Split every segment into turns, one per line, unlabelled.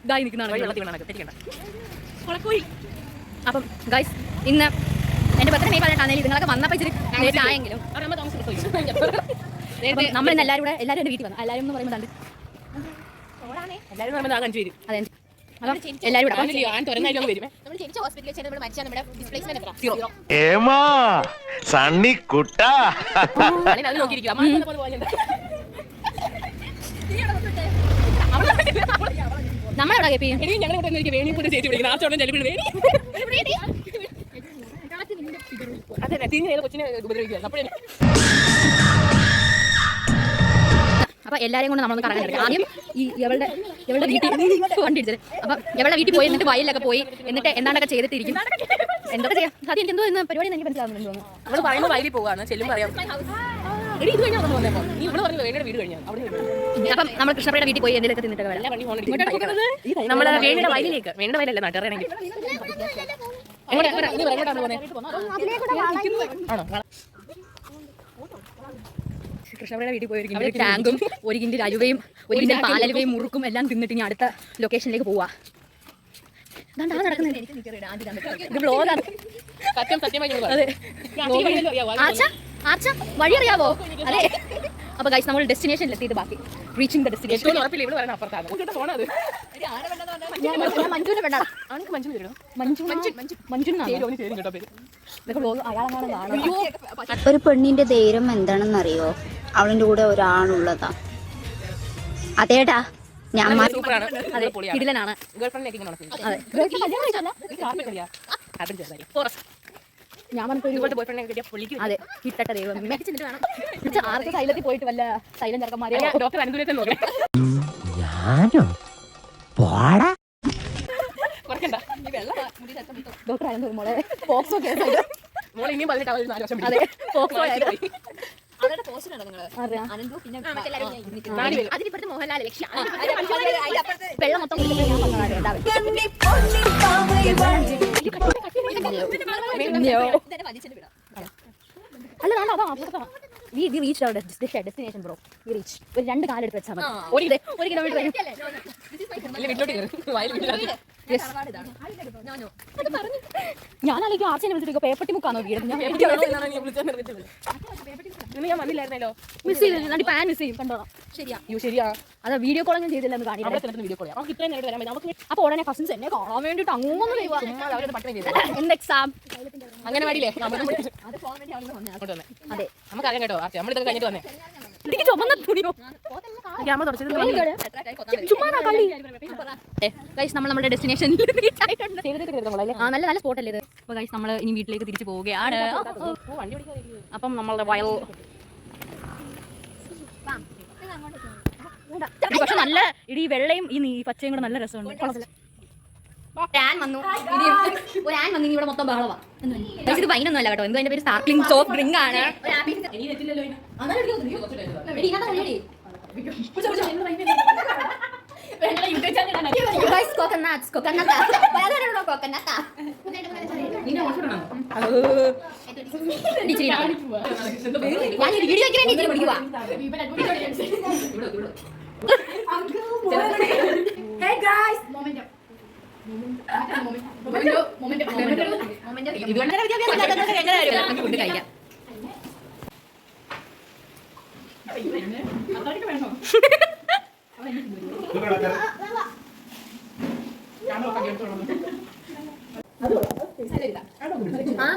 ഇതായി നിൽക്കുന്നതാണ്. അപ്പം ഗൈസ് ഇന്ന് എൻ്റെ ബർത്ത്ഡേ മെയ് 18 നിങ്ങളൊക്കെ വന്നപ്പോൾ ഇച്ചിരി ലേറ്റ് ആയെങ്കിലും നമ്മൾ ഇന്ന് എല്ലാവരും എൻ്റെ വീട്ടിൽ വന്നു. എല്ലാവരും എന്ന് പറയുമ്പോൾ അതെ നമ്മളെവിടെ അപ്പൊ എല്ലാരെയും കൊണ്ട് നമ്മളൊന്ന് കറങ്ങാൻ എടുക്കാം. ആദ്യം ഈ എവളുടെ വീട്ടിൽ വണ്ടിടിച്ചത്. അപ്പൊ എവളുടെ വീട്ടിൽ പോയി എന്നിട്ട് വയലിലൊക്കെ പോയി എന്നിട്ട് എന്താണ്ടൊക്കെ ചെയ്തിട്ടിരിക്കും. എന്തൊക്കെ ചെയ്യാം സത്യം എന്തോ ഇന്ന് പരിപാടി എനിക്ക് മനസ്സിലാവുന്നുണ്ട് തോന്നുന്നു.
നമ്മള് പറയുമ്പോൾ വയലിൽ പോവാണ് ചെല്ലും പറയാം.
അപ്പം നമ്മൾ കൃഷ്ണപ്പയുടെ വീട്ടിൽ പോയി എന്തെങ്കിലുമൊക്കെ തിന്നിട്ട്
നമ്മുടെ വേണിയുടെ വയലിലേക്ക് വേണിയുടെ വയലല്ല നാട്ടുകാരാണെങ്കിൽ
കൃഷ്ണപ്പയുടെ വീട്ടിൽ പോയിരിക്കും. ടാങ്കും ഒരു കിണ്ടി അലുവയും ഒരു കിണ്ടി പാലലുവയും മുറുക്കും എല്ലാം തിന്നിട്ട് ഇനി അടുത്ത ലൊക്കേഷനിലേക്ക് പോവാ. വഴി അറിയാവോ? അതെ. അപ്പൊ ഗൈസ് നമ്മൾ ഡെസ്റ്റിനേഷനിൽ എത്തിയിട്ട് ബാക്കി റീച്ചിങ് ദ ഡെസ്റ്റിനേഷൻ.
ഒരു പെണ്ണിന്റെ ധൈര്യം എന്താണെന്നറിയോ? അവളിന്റെ കൂടെ ഒരാളുള്ളതാ. അതേടാ ഞാൻ
കിടിലനാണ്. ഞാൻ അതെ കിട്ടട്ടെ ദൈവം. ആർക്ക് സൈലത്തിൽ പോയിട്ട് വല്ല സൈലം ചെറുക്കന്മാരെ ഡോക്ടർ അനുകൂലത്തെ നോക്കണേ. ഡോക്ടർ അനന്തപുരം മോളെ പോക്സോ കേസ്
മോളെ ഇനിയും 18 വർഷം.
അതെ പോക്സോ വെള്ളം മൊത്തം അല്ല ഡെസ്റ്റിനേഷൻ ബ്രോ. ഒരു 2 കാലെടുത്ത് വെച്ചാൽ മതി. 1 കിലോമീറ്റർ ഞാനാണെങ്കിൽ ആർച്ചനെ വിളിച്ചിട്ട് പേപ്പട്ടി മുക്കാൻ നോക്കിയത്.
ഞാൻ വന്നില്ലായിരുന്നല്ലോ.
മിസ് ചെയ്തു. പാൻ മിസ് ചെയ്യും കണ്ടോളാം. ശരിയാ അതാ വീഡിയോ കോൾ ഞാൻ ചെയ്തില്ല എന്ന് കാണിക്കാം.
വീഡിയോ കോൾ നമുക്ക് ഇത്രയും നേരം വരാൻ നമുക്ക്.
അപ്പോൾ ഉടനെ കസിൻസ് എന്നെ കാണാൻ വേണ്ടിട്ട് അങ്ങനെ എന്ത് എക്സാം
അങ്ങനെ പാടില്ലേ?
അതെ
നമുക്കറിയാം കേട്ടോ. നമ്മളിതൊക്കെ കഴിഞ്ഞിട്ട് വന്നേ.
എനിക്ക് ചുമന്ന തുണിയോ നമ്മൾ നമ്മുടെ ഡെസ്റ്റിനേഷൻ നല്ല സ്പോട്ട് അല്ലേ ഇത്. അപ്പോൾ ഗൈസ് നമ്മൾ ഇനി വീട്ടിലേക്ക് തിരിച്ചു പോവുകയാണ്. അപ്പം നമ്മളുടെ വയൽ പക്ഷെ നല്ല ഇടി വെള്ളയും ഈ പച്ചയും കൂടെ നല്ല രസമുണ്ട്. ആൻ വന്നു ഇനി ഇവിടെ മൊത്തം ബഹളവാ. ഇത് വൈനൊന്നും അല്ല കേട്ടോ. എന്തോ അതിന്റെ പേര് സ്പാർക്ലിംഗ് സോഫ്റ്റ് ഡ്രിങ്ക് ആണ്. ഫുഡ് കഴിക്കാം.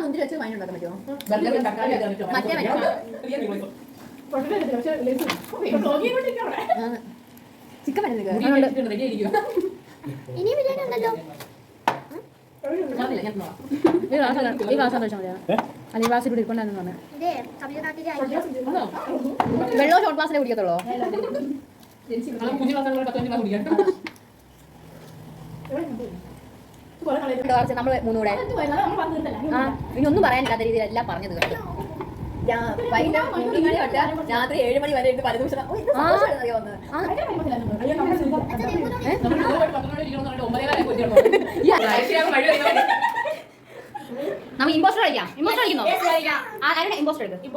മുന്തിരി വെച്ച് വൈൻ ഉണ്ടാക്കാൻ പറ്റുമോ? മറ്റേ ചിക്കൻ ഇനി ബിരിയാണി ഉണ്ടല്ലോ. ഈ ഗ്ലാസ് കഴിച്ചാൽ മതിയാ. അല്ലെങ്കിൽ ഗ്ലാസ്സിൽ കൂടി ഇരിക്കൊണ്ടാന്ന് പറഞ്ഞത്. വെള്ളവും ഷോർട്ട് ഗ്ലാസ്സിലേ കുടിക്കത്തുള്ളൂ. നമ്മൾ 3 കൂടെ ഇനി ഒന്നും പറയാനില്ലാത്ത രീതിയിൽ എല്ലാം പറഞ്ഞത് കേട്ടോ. രാത്രി 7 മണി വരെ പല ദിവസം നമ്മൾ ഇമ്പോസ്റ്റർ കളിക്കാം. ഇമ്പോസ്റ്റർ കളിക്കുന്നോ? ആരുടെ ഇമ്പോസ്റ്റർ എടുക്കും?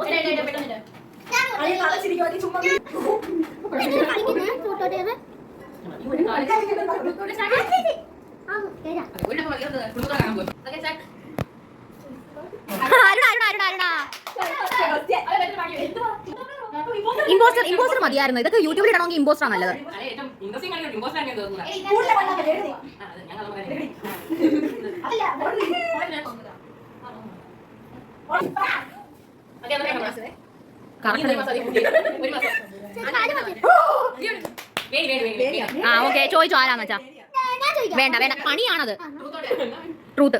ഇമ്പോസ്റ്റർ മതിയായിരുന്നു. ഇതൊക്കെ യൂട്യൂബിൽ ഇടണമെങ്കിൽ ഇമ്പോസ്റ്റർ ആണ് നല്ലത്. ആ ഓക്കെ, ചോദിച്ചോ ആരാന്ന് വെച്ചാ. വേണ്ട വേണ്ട, പണിയാണത്. ട്രൂത്ത്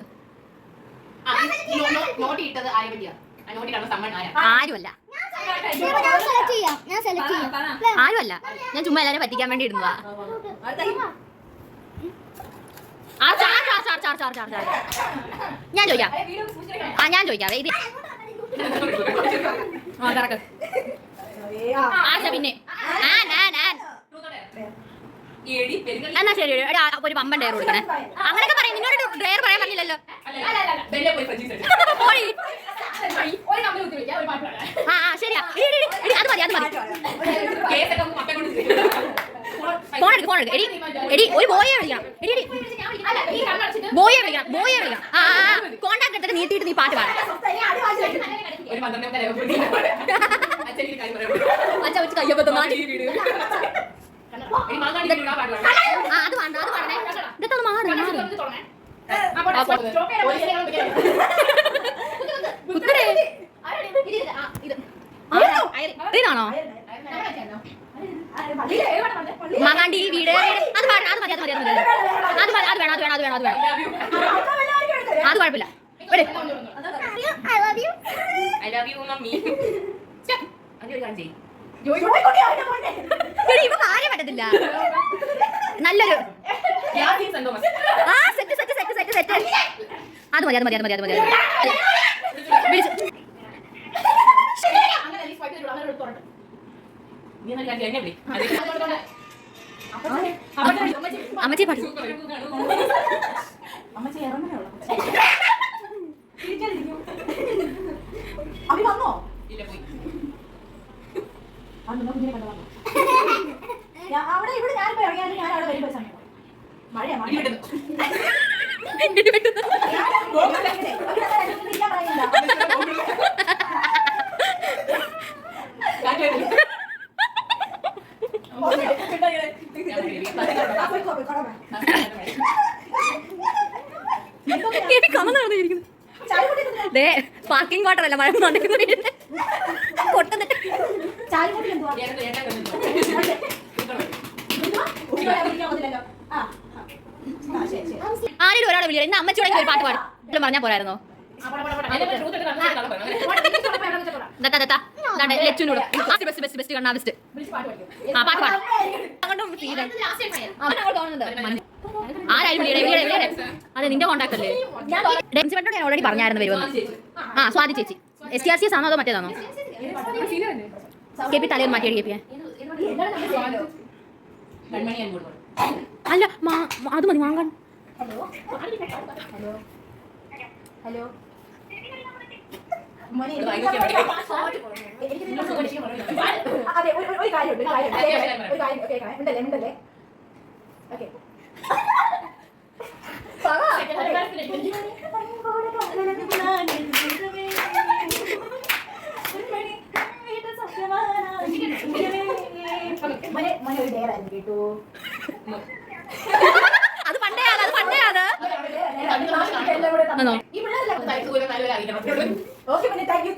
ആരുമല്ല, ആരുമല്ല. ഞാൻ ചുമ്മാ എല്ലാവരും പറ്റിക്കാൻ വേണ്ടി ഇടുന്നതാ. ഞാൻ ചോദിക്കാം. ഞാൻ ചോദിക്കാം. ഇത് പിന്നെ എന്നാ ശരി, ഒരു പമ്പൻ ഡയർ കൊടുക്കണേ. അങ്ങനെയൊക്കെ പറയും. നിന്നോട് ഡയർ പറയാൻ പറഞ്ഞില്ലല്ലോ. ആ ശരിയാ, അത് മതി, അത് മതി. ഫോൺ എടുക്കും, ഫോൺ എടുക്കും. എടി ഒരു ബോയെ വിളിക്കണം. ബോയെ വിളിക്കണം, ബോയെ വിളിക്കണം. ആ കോണ്ടാക്ട് എടുത്തിട്ട് നീട്ടിയിട്ട് നീ പാട്ട് പാടാം. അച്ഛ വെച്ച് കയ്യപ്പത്തും അത് വേണ്ട, അത് പാടണേ. ഇതൊക്കെ മാറി ഇതാണോ മാങ്ങാണ്ടി വീട്? അത് പാടണം, അത് മതി, അത് മതി, അത് മതി. അത് വേണം, അത് വേണം, അത് വേണം, അത് വേണം, അത് വേണം. അത് കുഴപ്പമില്ല. ഇവ കാര്യം പറ്റത്തില്ല. നല്ലൊരു set set set set set. അത് മതി, അത് മതി, അത് മതി, അത് മതി. അമ്മച്ചി പാട്ടു.
അവിടെ ഇവിടെ ഞാൻ ഇറങ്ങിയാലും ഞാൻ അവിടെ വരുമ്പോ സമയം മഴയാ മഴ
പാർക്കിംഗ് വാട്ടറല്ല, മഴ കൊട്ടുന്നിട്ട് ആരെങ്കിലും ഒരാളെ വിളിക്കാം. ഇന്ന് അമ്മച്ചോടെ ഒരു പാട്ട് പാടും പറഞ്ഞാൽ പോരായിരുന്നോ? ലച്ചുനോട് ബെസ്റ്റ് ബെസ്റ്റ് ബെസ്റ്റ് കണ്ണാ ബെസ്റ്റ്. ആ പാട്ട് പാടാം. ആരായാലും അതെ, നിന്റെ കോണ്ടാക്ട് അല്ലേ? ഡെൻസിമെന്റോട് ഞാൻ ഓൾറെഡി പറഞ്ഞായിരുന്നു വരുമെന്ന്. ആ സ്വാതി ചേച്ചി. STRCS ആണോ അതോ മറ്റേതാണോ? KP തലേന്ന് മാറ്റിയത് KP അല്ല, അത് മതി വാങ്ങാൻ.
ഹലോ അതെ, ഒരു കാര്യമുണ്ട്, ഒരു കാര്യം കേൾക്കണേ. മിണ്ടല്ലേ മിണ്ടല്ലേ. ഓക്കെ ഒരു ഡേറായിരുന്നു കേട്ടോ.
അത് പണ്ടേ അത് പണ്ടേ അത്
ഓക്കെ പിന്നെ താങ്ക് യു.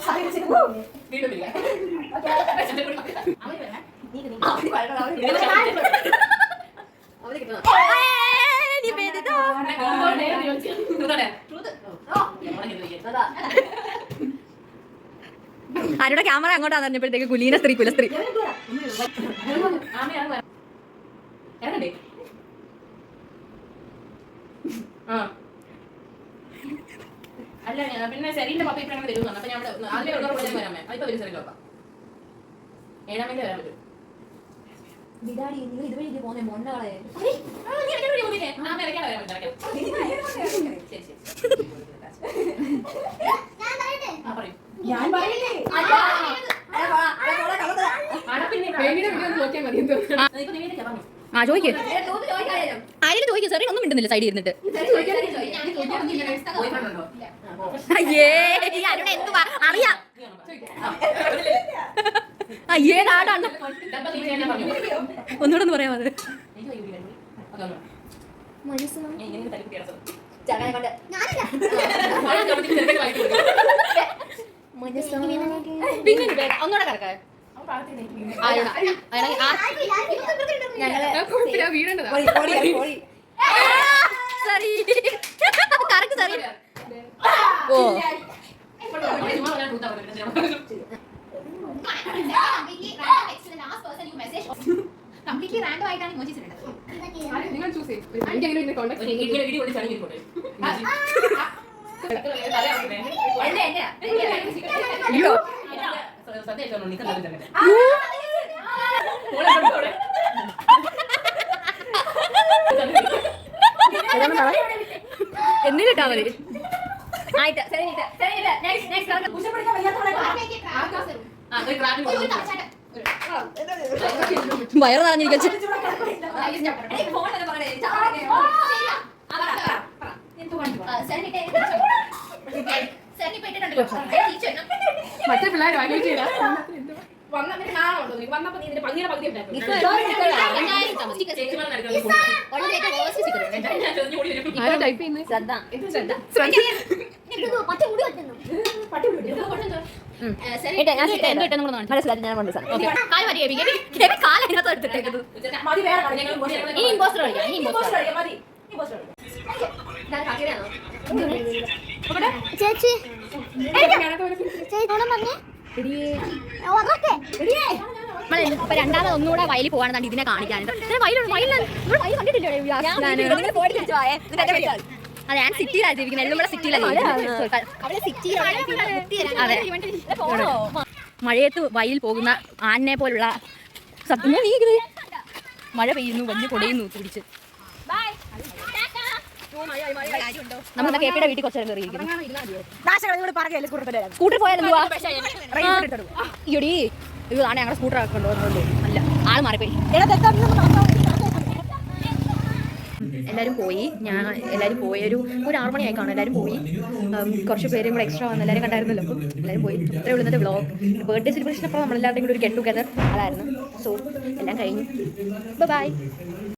ആരുടെ ക്യാമറ അങ്ങോട്ടാന്ന് പറഞ്ഞപ്പോഴത്തേക്ക് കുലീന സ്ത്രീ കുലസ്ത്രീ.
അല്ല പിന്നെ ശരീരന്റെ പപ്പ ഇപ്പൊ വരുന്നു. അപ്പൊ ഞാൻ ആദ്യം വരാമേ. അതിപ്പോ വരും ശരീരം പപ്പ 7 മണിക്ക് വരാൻ പറ്റും.
വിടാടി, നിങ്ങൾ ഇതുവഴി പോകുന്നേ മൊണ്ണകളെ. ആ ചോദിക്ക് ആരെങ്കിലും ചോദിക്കും സെറീൻ ഒന്നും മിണ്ടുന്നില്ല സൈഡിൽ ഇരുന്നിട്ട് അയ്യേ ഈ അരുണ എന്തുവാ അറിയാം അയ്യേ നാടാണ് ഒന്നുകൂടെ ഒന്ന് പറയാം അത് പിന്നെ ഒന്നുകൂടെ കിടക്കാൻ ഓ
കംപ്ലീറ്റ്ലി റാൻഡം ആയിട്ടാണ് ഇമോജീസ് ഇടുന്നത്.
നിങ്ങൾ ചൂസ് ചെയ്യും
എന്നിട്ടാ മതി
ആയിട്ട്
വയറ് നിറഞ്ഞിരിക്കും
മറ്റേ പിള്ളേർ ആലോചിച്ച് വന്നപ്പോ നീ ഇതിന്റെ പകുതിയുടെ പകുതി ടൈപ്പ് ചെയ്യുന്നത്
ഈ ഇമ്പോസ്റ്റർ കളിക്കാം ഈ ഇമ്പോസ്റ്റർ
ചേച്ചി
ഇപ്പൊ രണ്ടാമത് ഒന്നുകൂടെ വയലിൽ പോകാണെന്നാണ് ഇതിനെ കാണിക്കാനുണ്ട് വയൽ കണ്ടിട്ടില്ലേ അതെ ഞാൻ സിറ്റിയിലാണ് ജീവിക്കുന്നത് എല്ലാം കൂടെ സിറ്റിയിലാണ് അതെ മഴയത്ത് വയലിൽ പോകുന്ന ആനെ പോലുള്ള സത്യം മഴ പെയ്യുന്നു വലിയ പൊടയുന്നു തിരിച്ച് നമ്മൾ കേപ്പിയുടെ വീട്ടിൽ കുറച്ച് കയറിയിരിക്കുന്നു സ്കൂട്ടർ പോയാലെന്തുവാ ഇടി ഇത് ആണ് ഞങ്ങളുടെ സ്കൂട്ടർ ഒക്കെ ഉണ്ടോ അല്ല ആള് മാറിപ്പോയി എല്ലാവരും പോയി എല്ലാവരും പോയി ഒരു 6 മണിയായി കാണും എല്ലാവരും പോയി കുറച്ച് പേരും കൂടെ എക്സ്ട്രാ വന്ന് എല്ലാവരും കണ്ടായിരുന്നല്ലോ അപ്പം എല്ലാവരും പോയി ഇത്രയും ഉള്ളത് വ്ളോഗ് ബർത്ത്ഡേ സെലിബ്രേഷൻ അപ്പോൾ നമ്മളെല്ലാവരുടെയും കൂടി ഒരു ഗെറ്റ് ടുഗദർ അതായിരുന്നു സോ എല്ലാം കഴിഞ്ഞു ബൈ